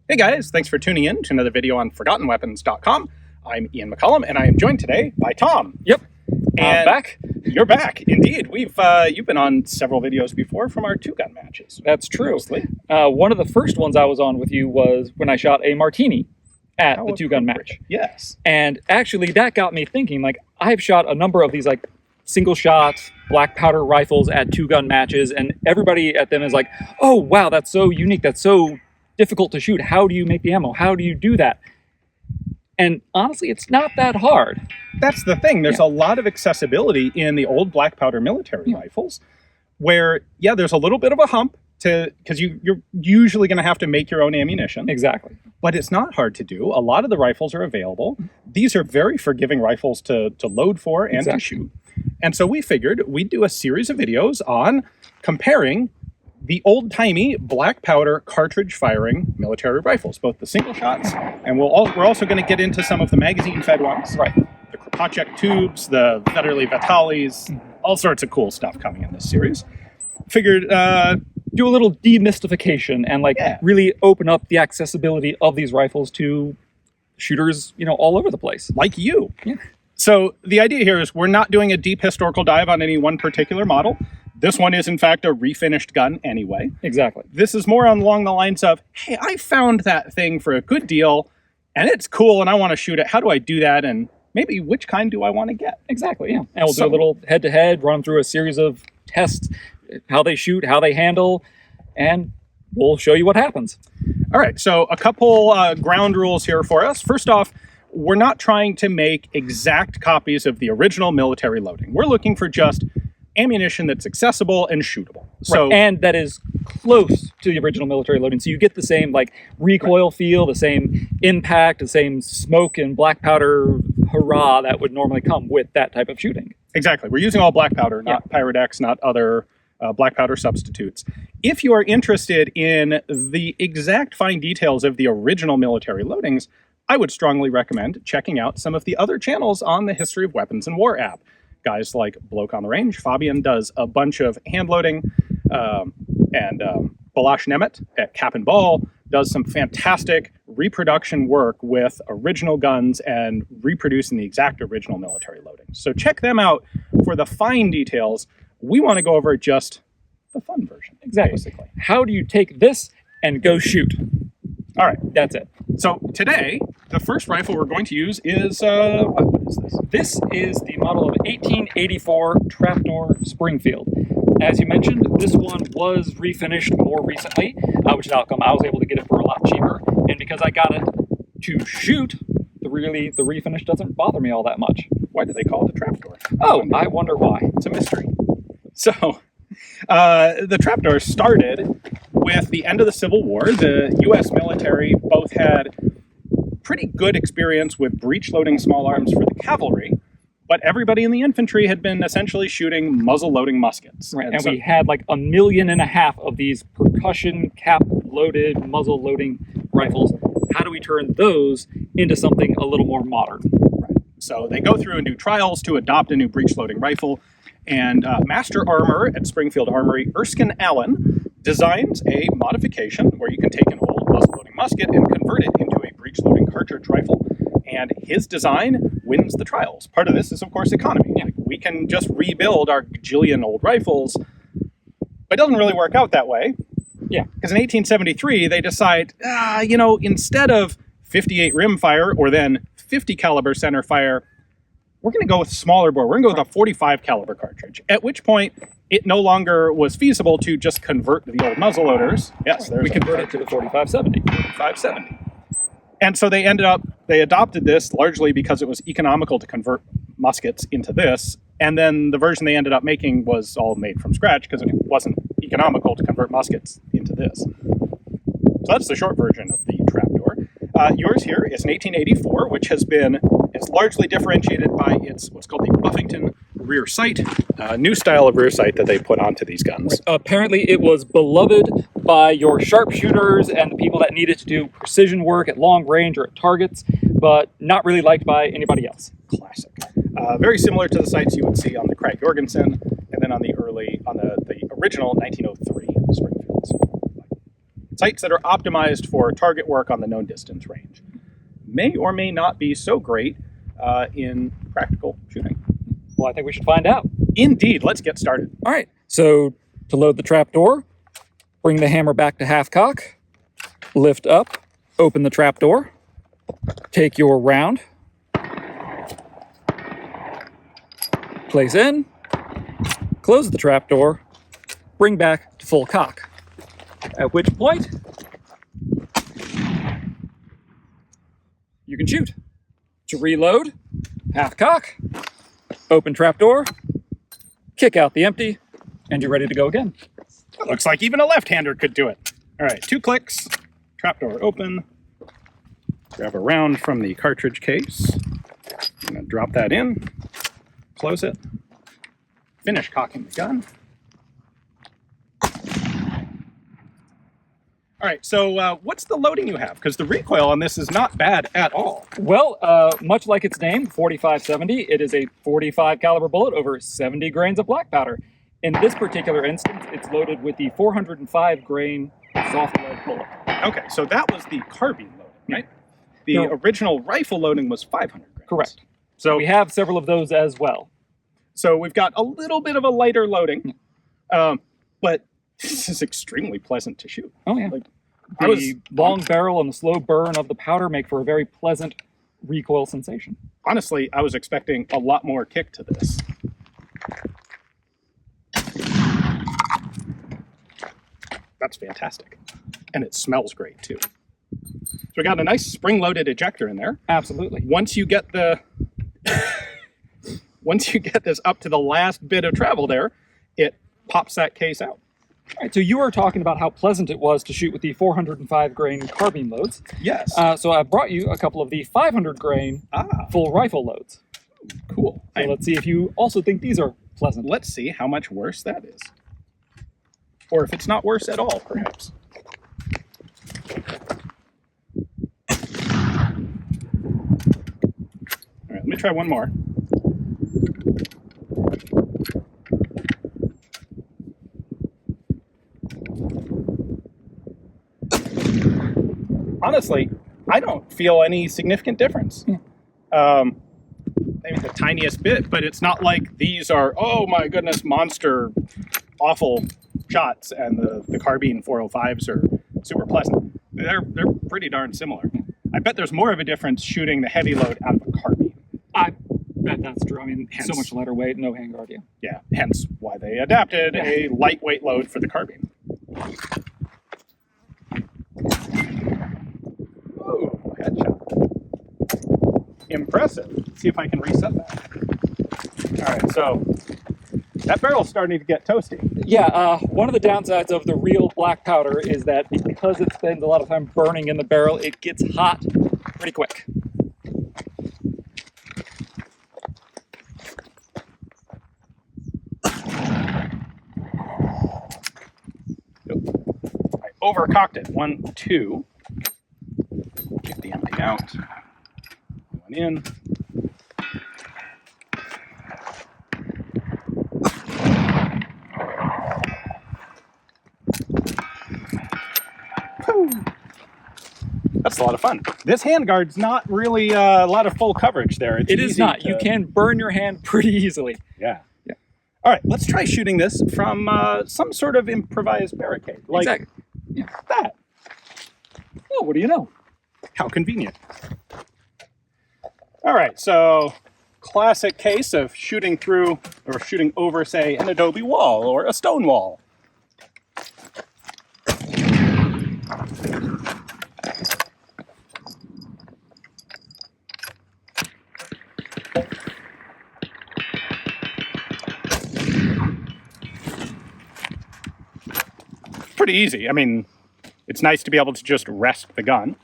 Hey guys, thanks for tuning in to another video on ForgottenWeapons.com. I'm Ian McCollum, and I am joined today by Tom. Yep, And I'm back. You're back, indeed. You've been on several videos before from our two-gun matches. That's true. Mostly. One of the first ones I was on with you was when I shot a martini at the two-gun match. Yes. And actually, that got me thinking. Like, I've shot a number of these like single-shot black powder rifles at two-gun matches, and everybody at them is like, "Oh wow, that's so unique. That's so difficult to shoot. How do you make the ammo? How do you do that?" And honestly, it's not that hard. That's the thing. There's a lot of accessibility in the old black powder military rifles where, there's a little bit of a hump because you're usually going to have to make your own ammunition. Exactly. But it's not hard to do. A lot of the rifles are available. These are very forgiving rifles to load for and to shoot. And so we figured we'd do a series of videos on comparing the old-timey black powder cartridge firing military rifles, both the single shots, and we're also going to get into some of the magazine-fed ones. Right. The Kropatschek tubes, the Vetterli Vitalis, all sorts of cool stuff coming in this series. Figured do a little demystification and really open up the accessibility of these rifles to shooters, all over the place. Like you. Yeah. So the idea here is we're not doing a deep historical dive on any one particular model. This one is, in fact, a refinished gun anyway. Exactly. This is more along the lines of, hey, I found that thing for a good deal, and it's cool, and I want to shoot it. How do I do that? And maybe which kind do I want to get? Exactly, yeah. And we'll do a little head-to-head, run through a series of tests, how they shoot, how they handle, and we'll show you what happens. All right, so a couple ground rules here for us. First off, we're not trying to make exact copies of the original military loading. We're looking for just ammunition that's accessible and shootable. So, right. And that is close to the original military loading. So you get the same recoil feel, the same impact, the same smoke and black powder hurrah that would normally come with that type of shooting. Exactly. We're using all black powder, not Pyrodex, not other black powder substitutes. If you are interested in the exact fine details of the original military loadings, I would strongly recommend checking out some of the other channels on the History of Weapons and War app. Guys like Bloke on the Range, Fabian does a bunch of hand loading, and Balash Nemeth at Cap and Ball does some fantastic reproduction work with original guns and reproducing the exact original military loading. So check them out for the fine details. We want to go over just the fun version. Exactly. Basically. How do you take this and go shoot? All right. That's it. So today, the first rifle we're going to use is, what is this? This is the model of 1884 Trapdoor Springfield. As you mentioned, this one was refinished more recently, which is how come I was able to get it for a lot cheaper. And because I got it to shoot, the refinish doesn't bother me all that much. Why do they call it the Trapdoor? Oh, I wonder why. It's a mystery. So, the Trapdoor started with the end of the Civil War. The U.S. military both had pretty good experience with breech-loading small arms for the cavalry, but everybody in the infantry had been essentially shooting muzzle-loading muskets. Right, and we had 1.5 million of these percussion cap-loaded, muzzle-loading rifles. How do we turn those into something a little more modern? Right. So they go through and do trials to adopt a new breech-loading rifle, and Master Armorer at Springfield Armory, Erskine Allen, designs a modification where you can take an old muzzle-loading musket and convert it into a breech-loading cartridge rifle, and his design wins the trials. Part of this is, of course, economy. Yeah. We can just rebuild our gajillion old rifles, but it doesn't really work out that way. Yeah. Because in 1873, they decide, instead of 58 rimfire or then 50 caliber center fire, we're going to go with smaller bore. We're going to go with a 45 caliber cartridge. At which point, it no longer was feasible to just convert the old muzzleloaders. Yes, we converted to the 4570. 4570. And so they adopted this largely because it was economical to convert muskets into this. And then the version they ended up making was all made from scratch because it wasn't economical to convert muskets into this. So that's the short version of the Trapdoor. Yours here is an 1884, which is largely differentiated by its what's called the Buffington rear sight, a new style of rear sight that they put onto these guns. Apparently it was beloved by your sharpshooters and the people that needed to do precision work at long range or at targets, but not really liked by anybody else. Classic. Very similar to the sights you would see on the Krag Jorgensen and then on the original 1903 Springfields. sights that are optimized for target work on the known distance range. May or may not be so great in practical shooting. Well, I think we should find out. Indeed, let's get started. All right, so to load the trapdoor, bring the hammer back to half cock, lift up, open the trapdoor, take your round, place in, close the trapdoor, bring back to full cock. At which point, you can shoot. To reload, half cock, open trapdoor, kick out the empty, and you're ready to go again. It looks like even a left-hander could do it. All right, 2 clicks, trapdoor open, grab a round from the cartridge case, I'm gonna drop that in, close it, finish cocking the gun. All right, so what's the loading you have? Because the recoil on this is not bad at all. Well, much like its name, 4570, it is a 45 caliber bullet over 70 grains of black powder. In this particular instance, it's loaded with the 405 grain soft lead bullet. Okay, so that was the carbine loading, right? The original rifle loading was 500 grains. Correct. So we have several of those as well. So we've got a little bit of a lighter loading, but this is extremely pleasant to shoot. Oh, yeah. Like, The long barrel and the slow burn of the powder make for a very pleasant recoil sensation. Honestly, I was expecting a lot more kick to this. That's fantastic. And it smells great, too. So we got a nice spring-loaded ejector in there. Absolutely. Once you get the... Once you get this up to the last bit of travel there, it pops that case out. All right, so you were talking about how pleasant it was to shoot with the 405 grain carbine loads. Yes. So I brought you a couple of the 500 grain full rifle loads. Cool. So let's see if you also think these are pleasant. Let's see how much worse that is. Or if it's not worse at all, perhaps. All right, let me try one more. Honestly, I don't feel any significant difference. Maybe the tiniest bit, but it's not like these are, oh my goodness, monster, awful shots, and the carbine 405s are super pleasant. They're pretty darn similar. I bet there's more of a difference shooting the heavy load out of a carbine. I bet that's true. I mean, Hence, so much lighter weight, no handguard, yeah. Yeah, hence why they adapted a lightweight load for the carbine. Oh, headshot. Impressive. Let's see if I can reset that. All right, so that barrel's starting to get toasty. Yeah, one of the downsides of the real black powder is that because it spends a lot of time burning in the barrel, it gets hot pretty quick. I overcocked it. 1, 2. Get the empty out. One in. Whew. That's a lot of fun. This handguard's not really a lot of full coverage there. It is not. You can burn your hand pretty easily. Yeah. All right, let's try shooting this from some sort of improvised barricade. Like exactly. Yeah. that. Oh, what do you know? How convenient. All right, so classic case of shooting through or shooting over, say, an adobe wall or a stone wall. Pretty easy. I mean, it's nice to be able to just rest the gun.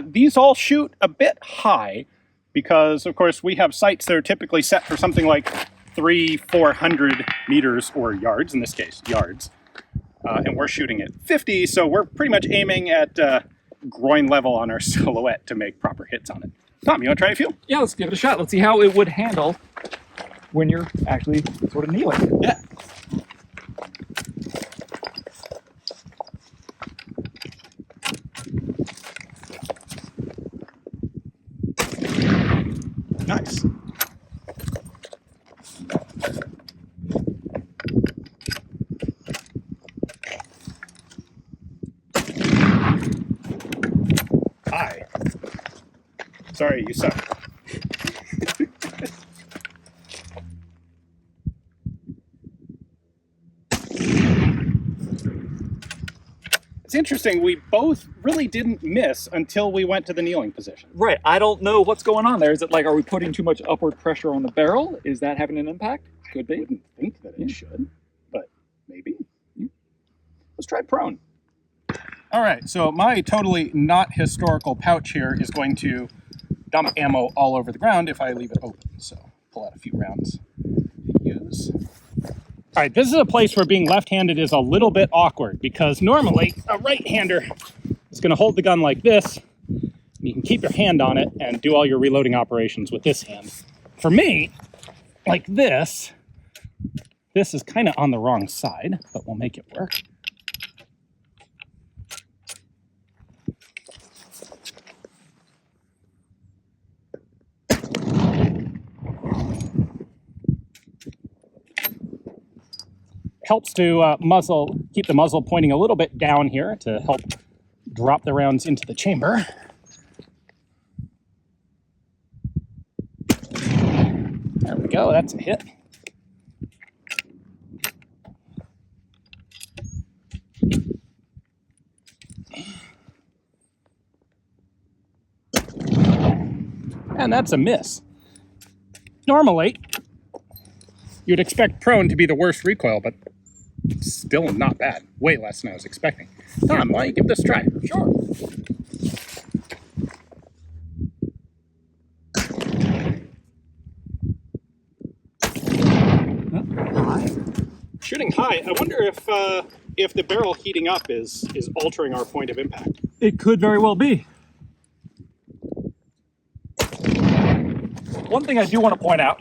These all shoot a bit high because, of course, we have sights that are typically set for something like 300-400 meters, or yards, in this case, yards. And we're shooting at 50, so we're pretty much aiming at groin level on our silhouette to make proper hits on it. Tom, you want to try a few? Yeah, let's give it a shot. Let's see how it would handle when you're actually sort of kneeling. Yeah. Nice. Hi. Sorry, you suck. It's interesting, we both really didn't miss until we went to the kneeling position. Right. I don't know what's going on there. Is it like, are we putting too much upward pressure on the barrel? Is that having an impact? Could I be. wouldn't think that it should, but maybe. Let's try prone. All right, so my totally not historical pouch here is going to dump ammo all over the ground if I leave it open. So pull out a few rounds to use. All right, this is a place where being left-handed is a little bit awkward because normally a right-hander is going to hold the gun like this. And you can keep your hand on it and do all your reloading operations with this hand. For me, like this is kind of on the wrong side, but we'll make it work. Helps to keep the muzzle pointing a little bit down here to help drop the rounds into the chamber. There we go, that's a hit. And that's a miss. Normally, you'd expect prone to be the worst recoil, but still not bad. Way less than I was expecting. Tom, why don't you give this a try? Sure. Shooting high, I wonder if the barrel heating up is altering our point of impact. It could very well be. One thing I do want to point out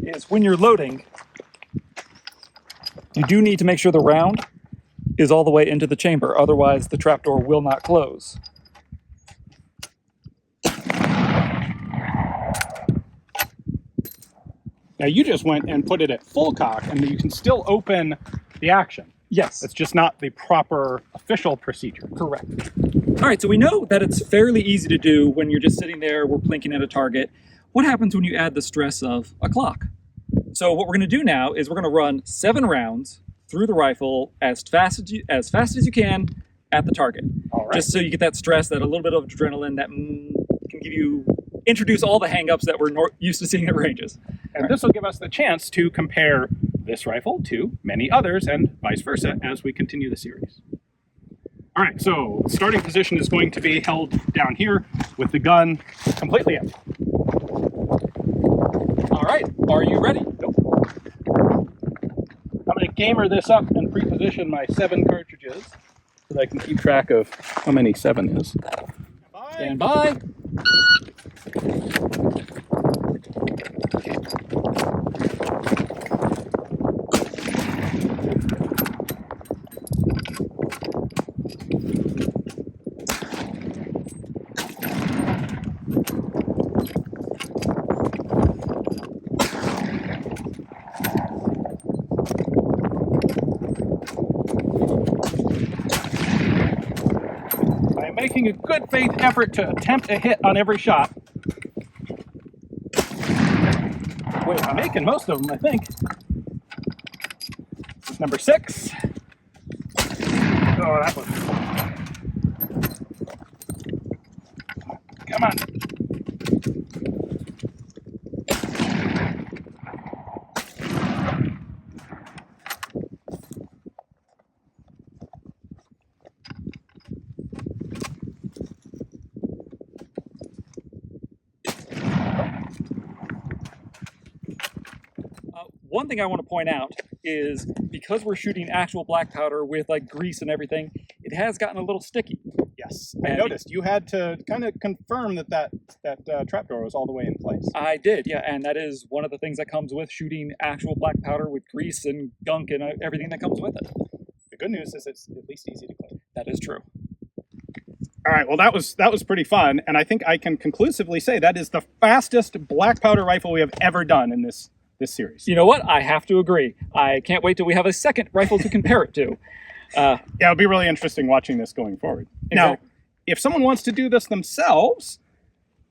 is when you're loading, you do need to make sure the round is all the way into the chamber. Otherwise, the trapdoor will not close. Now you just went and put it at full cock, and you can still open the action. Yes. It's just not the proper official procedure. Correct. All right, so we know that it's fairly easy to do when you're just sitting there, we're plinking at a target. What happens when you add the stress of a clock? So what we're going to do now is we're going to run 7 rounds through the rifle as fast as you can at the target. All right. Just so you get that stress, that a little bit of adrenaline that can introduce all the hang-ups that we're used to seeing at ranges. And this will give us the chance to compare this rifle to many others and vice versa as we continue the series. All right, so starting position is going to be held down here with the gun completely empty. All right, are you ready? Nope. I'm going to gamer this up and pre-position my 7 cartridges so that I can keep track of how many 7 is. Stand by. Making a good faith effort to attempt a hit on every shot. Wait, I'm making most of them, I think. Number 6. Oh, that was... Come on. One thing I want to point out is because we're shooting actual black powder with like grease and everything, it has gotten a little sticky. Yes, I noticed. You had to kind of confirm that trapdoor was all the way in place. I did, yeah, and that is one of the things that comes with shooting actual black powder with grease and gunk and everything that comes with it. The good news is it's at least easy to clean. That is true. All right, well, that was pretty fun, and I think I can conclusively say that is the fastest black powder rifle we have ever done in this series. You know what? I have to agree. I can't wait till we have a second rifle to compare it to. Yeah, it'll be really interesting watching this going forward. Exactly. Now, if someone wants to do this themselves,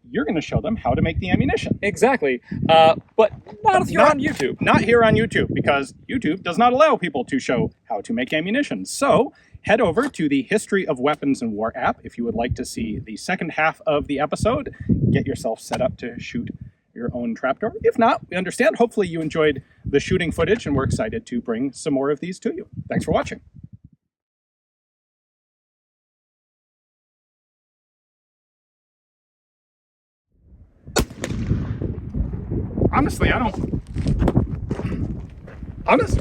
you're going to show them how to make the ammunition. Exactly. But not here on YouTube. Not here on YouTube, because YouTube does not allow people to show how to make ammunition. So head over to the History of Weapons and War app if you would like to see the second half of the episode. Get yourself set up to shoot your own trapdoor. If not, we understand. Hopefully you enjoyed the shooting footage, and we're excited to bring some more of these to you. Thanks for watching. Honestly, I don't... Honest?